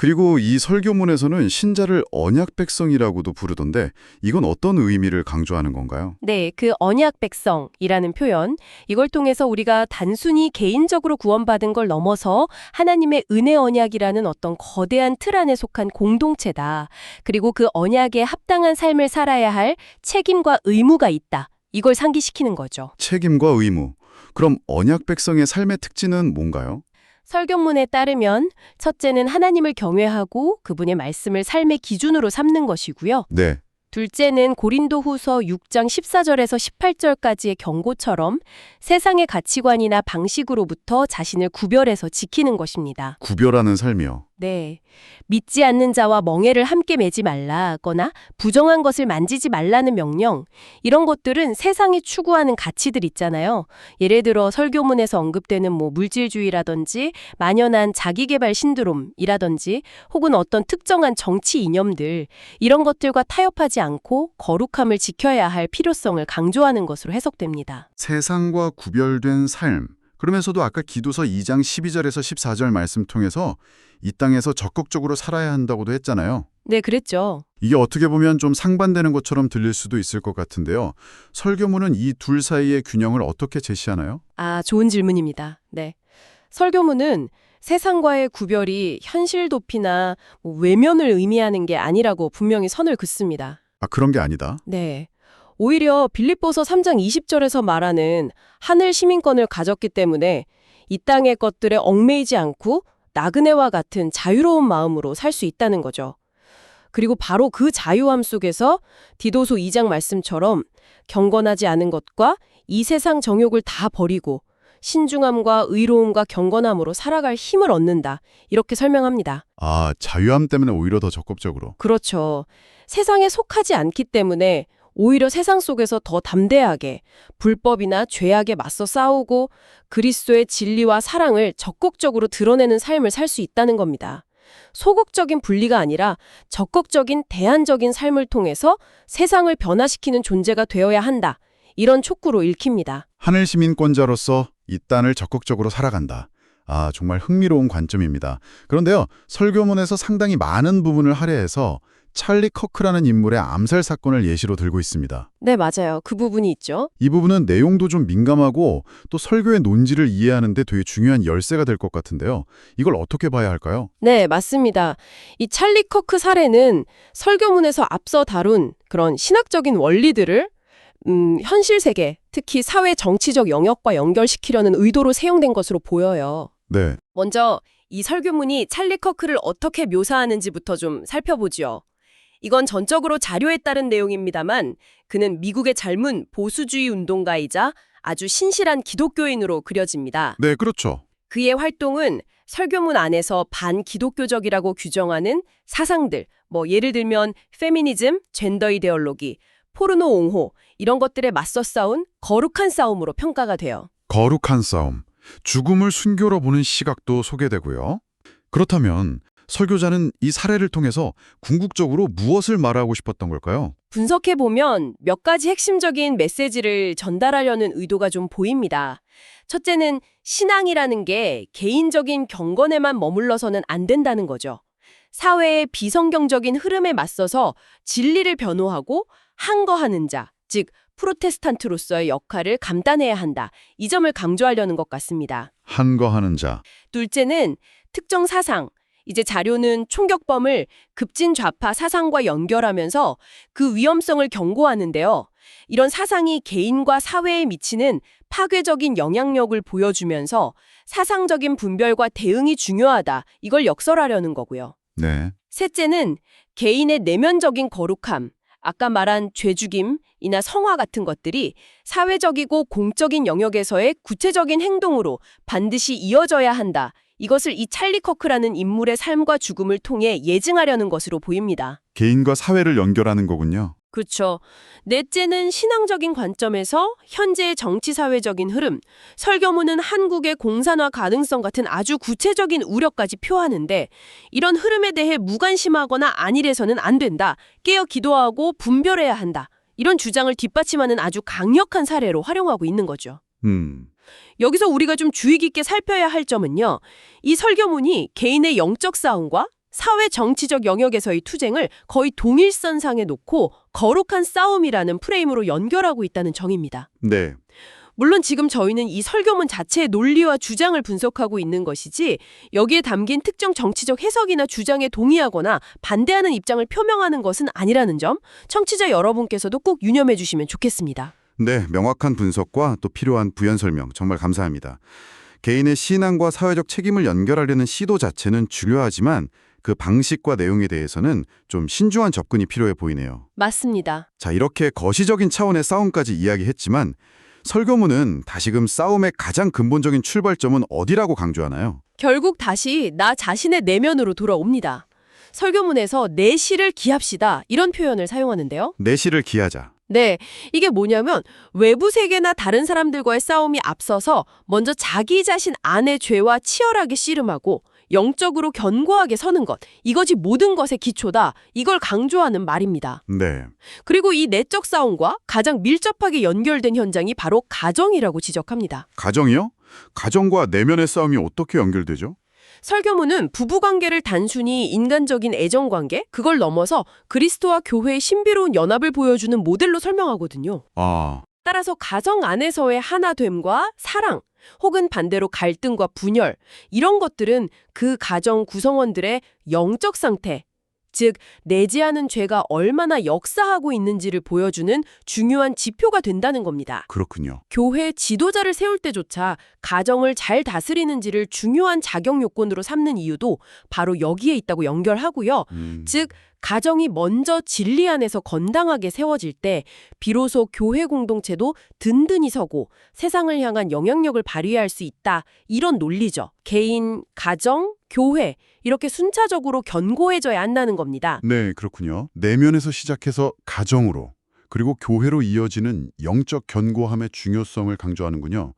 그리고 이 설교문에서는 신자를 언약 백성이라고도 부르던데 이건 어떤 의미를 강조하는 건가요? 네, 그 언약 백성이라는 표현, 이걸 통해서 우리가 단순히 개인적으로 구원받은 걸 넘어서 하나님의 은혜 언약이라는 어떤 거대한 틀 안에 속한 공동체다. 그리고 그 언약에 합당한 삶을 살아야 할 책임과 의무가 있다. 이걸 상기시키는 거죠. 책임과 의무. 그럼 언약 백성의 삶의 특징은 뭔가요? 설교문에 따르면 첫째는 하나님을 경외하고 그분의 말씀을 삶의 기준으로 삼는 것이고요. 네. 둘째는 고린도후서 6장 14절에서 18절까지의 경고처럼 세상의 가치관이나 방식으로부터 자신을 구별해서 지키는 것입니다. 구별하는 삶이요. 네. 믿지 않는 자와 멍에를 함께 매지 말라거나 부정한 것을 만지지 말라는 명령, 이런 것들은 세상이 추구하는 가치들 있잖아요. 예를 들어 설교문에서 언급되는 물질주의라든지 만연한 자기계발 신드롬이라든지 혹은 어떤 특정한 정치 이념들, 이런 것들과 타협하지 않고 거룩함을 지켜야 할 필요성을 강조하는 것으로 해석됩니다. 세상과 구별된 삶. 그러면서도 아까 기도서 2장 12절에서 14절 말씀 통해서 이 땅에서 적극적으로 살아야 한다고도 했잖아요. 네, 그랬죠. 이게 어떻게 보면 좀 상반되는 것처럼 들릴 수도 있을 것 같은데요. 설교문은 이 둘 사이의 균형을 어떻게 제시하나요? 좋은 질문입니다. 네. 설교문은 세상과의 구별이 현실 도피나 외면을 의미하는 게 아니라고 분명히 선을 긋습니다. 그런 게 아니다. 네. 오히려 빌립보서 3장 20절에서 말하는 하늘 시민권을 가졌기 때문에 이 땅의 것들에 얽매이지 않고 나그네와 같은 자유로운 마음으로 살 수 있다는 거죠. 그리고 바로 그 자유함 속에서 디도서 2장 말씀처럼 경건하지 않은 것과 이 세상 정욕을 다 버리고 신중함과 의로움과 경건함으로 살아갈 힘을 얻는다. 이렇게 설명합니다. 자유함 때문에 오히려 더 적극적으로. 그렇죠. 세상에 속하지 않기 때문에 오히려 세상 속에서 더 담대하게 불법이나 죄악에 맞서 싸우고 그리스도의 진리와 사랑을 적극적으로 드러내는 삶을 살 수 있다는 겁니다. 소극적인 분리가 아니라 적극적인 대안적인 삶을 통해서 세상을 변화시키는 존재가 되어야 한다. 이런 촉구로 읽힙니다. 하늘 시민권자로서 이 땅을 적극적으로 살아간다. 정말 흥미로운 관점입니다. 그런데요, 설교문에서 상당히 많은 부분을 할애해서 찰리 커크라는 인물의 암살 사건을 예시로 들고 있습니다. 네, 맞아요. 그 부분이 있죠. 이 부분은 내용도 좀 민감하고 또 설교의 논지를 이해하는 데 되게 중요한 열쇠가 될 것 같은데요. 이걸 어떻게 봐야 할까요? 네, 맞습니다. 이 찰리 커크 사례는 설교문에서 앞서 다룬 그런 신학적인 원리들을 현실 세계, 특히 사회 정치적 영역과 연결시키려는 의도로 사용된 것으로 보여요. 네. 먼저 이 설교문이 찰리 커크를 어떻게 묘사하는지부터 좀 살펴보죠. 이건 전적으로 자료에 따른 내용입니다만 그는 미국의 젊은 보수주의 운동가이자 아주 신실한 기독교인으로 그려집니다. 네, 그렇죠. 그의 활동은 설교문 안에서 반기독교적이라고 규정하는 사상들, 예를 들면 페미니즘, 젠더 이데올로기, 포르노 옹호, 이런 것들에 맞서 싸운 거룩한 싸움으로 평가가 돼요. 거룩한 싸움. 죽음을 순교로 보는 시각도 소개되고요. 그렇다면 설교자는 이 사례를 통해서 궁극적으로 무엇을 말하고 싶었던 걸까요? 분석해보면 몇 가지 핵심적인 메시지를 전달하려는 의도가 좀 보입니다. 첫째는 신앙이라는 게 개인적인 경건에만 머물러서는 안 된다는 거죠. 사회의 비성경적인 흐름에 맞서서 진리를 변호하고 항거하는 자, 즉 프로테스탄트로서의 역할을 감당해야 한다. 이 점을 강조하려는 것 같습니다. 한거하는 자. 둘째는 특정 사상, 이제 자료는 총격범을 급진 좌파 사상과 연결하면서 그 위험성을 경고하는데요. 이런 사상이 개인과 사회에 미치는 파괴적인 영향력을 보여주면서 사상적인 분별과 대응이 중요하다. 이걸 역설하려는 거고요. 네. 셋째는 개인의 내면적인 거룩함, 아까 말한 죄죽임이나 성화 같은 것들이 사회적이고 공적인 영역에서의 구체적인 행동으로 반드시 이어져야 한다. 이것을 이 찰리 커크라는 인물의 삶과 죽음을 통해 예증하려는 것으로 보입니다. 개인과 사회를 연결하는 거군요. 그렇죠. 넷째는 신앙적인 관점에서 현재의 정치사회적인 흐름, 설교문은 한국의 공산화 가능성 같은 아주 구체적인 우려까지 표하는데 이런 흐름에 대해 무관심하거나 안일해서는 안 된다. 깨어 기도하고 분별해야 한다. 이런 주장을 뒷받침하는 아주 강력한 사례로 활용하고 있는 거죠. 여기서 우리가 좀 주의 깊게 살펴야 할 점은요. 이 설교문이 개인의 영적 싸움과 사회 정치적 영역에서의 투쟁을 거의 동일선상에 놓고 거룩한 싸움이라는 프레임으로 연결하고 있다는 정의입니다. 네. 물론 지금 저희는 이 설교문 자체의 논리와 주장을 분석하고 있는 것이지 여기에 담긴 특정 정치적 해석이나 주장에 동의하거나 반대하는 입장을 표명하는 것은 아니라는 점 청취자 여러분께서도 꼭 유념해 주시면 좋겠습니다. 네, 명확한 분석과 또 필요한 부연 설명 정말 감사합니다. 개인의 신앙과 사회적 책임을 연결하려는 시도 자체는 중요하지만 그 방식과 내용에 대해서는 좀 신중한 접근이 필요해 보이네요. 맞습니다. 자, 이렇게 거시적인 차원의 싸움까지 이야기했지만 설교문은 다시금 싸움의 가장 근본적인 출발점은 어디라고 강조하나요? 결국 다시 나 자신의 내면으로 돌아옵니다. 설교문에서 내 시를 기합시다 이런 표현을 사용하는데요. 내실을 기하자. 네, 이게 뭐냐면 외부 세계나 다른 사람들과의 싸움이 앞서서 먼저 자기 자신 안의 죄와 치열하게 씨름하고 영적으로 견고하게 서는 것, 이것이 모든 것의 기초다. 이걸 강조하는 말입니다. 네. 그리고 이 내적 싸움과 가장 밀접하게 연결된 현장이 바로 가정이라고 지적합니다. 가정이요? 가정과 내면의 싸움이 어떻게 연결되죠? 설교문은 부부관계를 단순히 인간적인 애정관계, 그걸 넘어서 그리스도와 교회의 신비로운 연합을 보여주는 모델로 설명하거든요. 아, 따라서 가정 안에서의 하나됨과 사랑, 혹은 반대로 갈등과 분열, 이런 것들은 그 가정 구성원들의 영적 상태, 즉 내지 않은 죄가 얼마나 역사하고 있는지를 보여주는 중요한 지표가 된다는 겁니다. 그렇군요. 교회 지도자를 세울 때조차 가정을 잘 다스리는지를 중요한 자격 요건으로 삼는 이유도 바로 여기에 있다고 연결하고요. 즉 가정이 먼저 진리 안에서 건강하게 세워질 때 비로소 교회 공동체도 든든히 서고 세상을 향한 영향력을 발휘할 수 있다. 이런 논리죠. 개인, 가정, 교회 이렇게 순차적으로 견고해져야 한다는 겁니다. 네, 그렇군요. 내면에서 시작해서 가정으로 그리고 교회로 이어지는 영적 견고함의 중요성을 강조하는군요.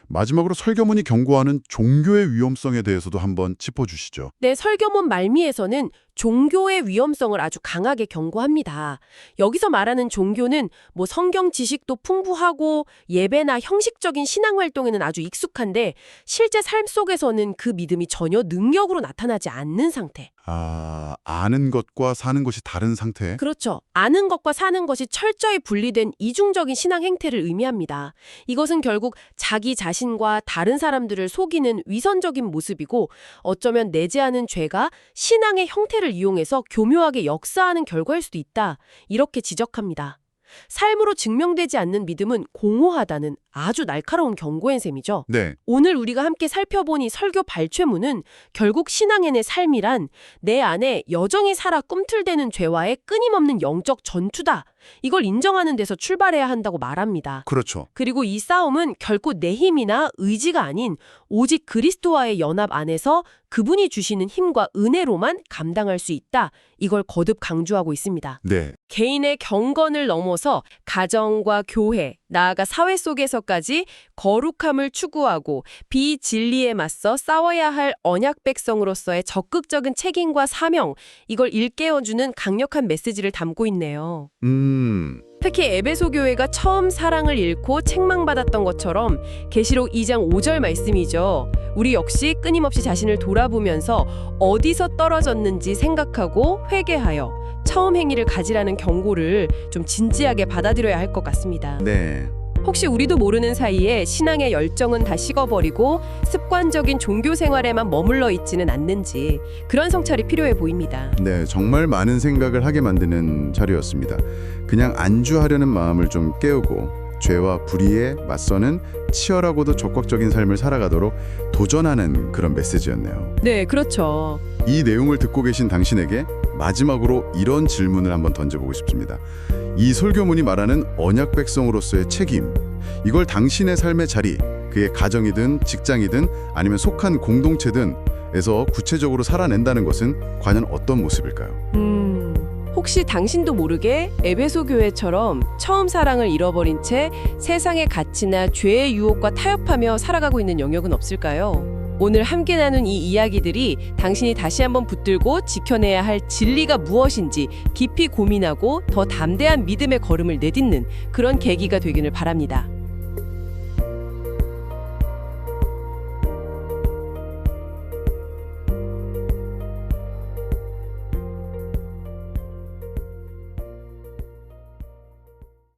마지막으로 설교문이 경고하는 종교의 위험성에 대해서도 한번 짚어주시죠. 네, 설교문 말미에서는 종교의 위험성을 아주 강하게 경고합니다. 여기서 말하는 종교는 뭐 성경 지식도 풍부하고 예배나 형식적인 신앙 활동에는 아주 익숙한데 실제 삶 속에서는 그 믿음이 전혀 능력으로 나타나지 않는 상태. 아, 아는 것과 사는 것이 다른 상태? 그렇죠. 아는 것과 사는 것이 철저히 분리된 이중적인 신앙 행태를 의미합니다. 이것은 결국 자기 자신과 다른 사람들을 속이는 위선적인 모습이고 어쩌면 내지 않은 죄가 신앙의 형태를 이용해서 교묘하게 역사하는 결과일 수도 있다. 이렇게 지적합니다. 삶으로 증명되지 않는 믿음은 공허하다는 아주 날카로운 경고의 셈이죠. 네. 오늘 우리가 함께 살펴본 이 설교 발췌문은 결국 신앙인의 삶이란 내 안에 여정이 살아 꿈틀대는 죄와의 끊임없는 영적 전투다. 이걸 인정하는 데서 출발해야 한다고 말합니다. 그렇죠. 그리고 이 싸움은 결코 내 힘이나 의지가 아닌 오직 그리스도와의 연합 안에서 그분이 주시는 힘과 은혜로만 감당할 수 있다. 이걸 거듭 강조하고 있습니다. 네. 개인의 경건을 넘어서 가정과 교회, 나아가 사회 속에서까지 거룩함을 추구하고 비진리에 맞서 싸워야 할 언약 백성으로서의 적극적인 책임과 사명, 이걸 일깨워주는 강력한 메시지를 담고 있네요. 특히 에베소 교회가 처음 사랑을 잃고 책망받았던 것처럼 계시록 2장 5절 말씀이죠. 우리 역시 끊임없이 자신을 돌아보면서 어디서 떨어졌는지 생각하고 회개하여 처음 행위를 가지라는 경고를 좀 진지하게 받아들여야 할 것 같습니다. 네. 혹시 우리도 모르는 사이에 신앙의 열정은 다 식어버리고 습관적인 종교 생활에만 머물러 있지는 않는지 그런 성찰이 필요해 보입니다. 네, 정말 많은 생각을 하게 만드는 자료였습니다. 그냥 안주하려는 마음을 좀 깨우고 죄와 불의에 맞서는 치열하고도 적극적인 삶을 살아가도록 도전하는 그런 메시지였네요. 네, 그렇죠. 이 내용을 듣고 계신 당신에게 마지막으로 이런 질문을 한번 던져보고 싶습니다. 이 설교문이 말하는 언약 백성으로서의 책임, 이걸 당신의 삶의 자리, 그의 가정이든 직장이든 아니면 속한 공동체든 에서 구체적으로 살아낸다는 것은 과연 어떤 모습일까요? 혹시 당신도 모르게 에베소 교회처럼 처음 사랑을 잃어버린 채 세상의 가치나 죄의 유혹과 타협하며 살아가고 있는 영역은 없을까요? 오늘 함께 나눈 이 이야기들이 당신이 다시 한번 붙들고 지켜내야 할 진리가 무엇인지 깊이 고민하고 더 담대한 믿음의 걸음을 내딛는 그런 계기가 되기를 바랍니다.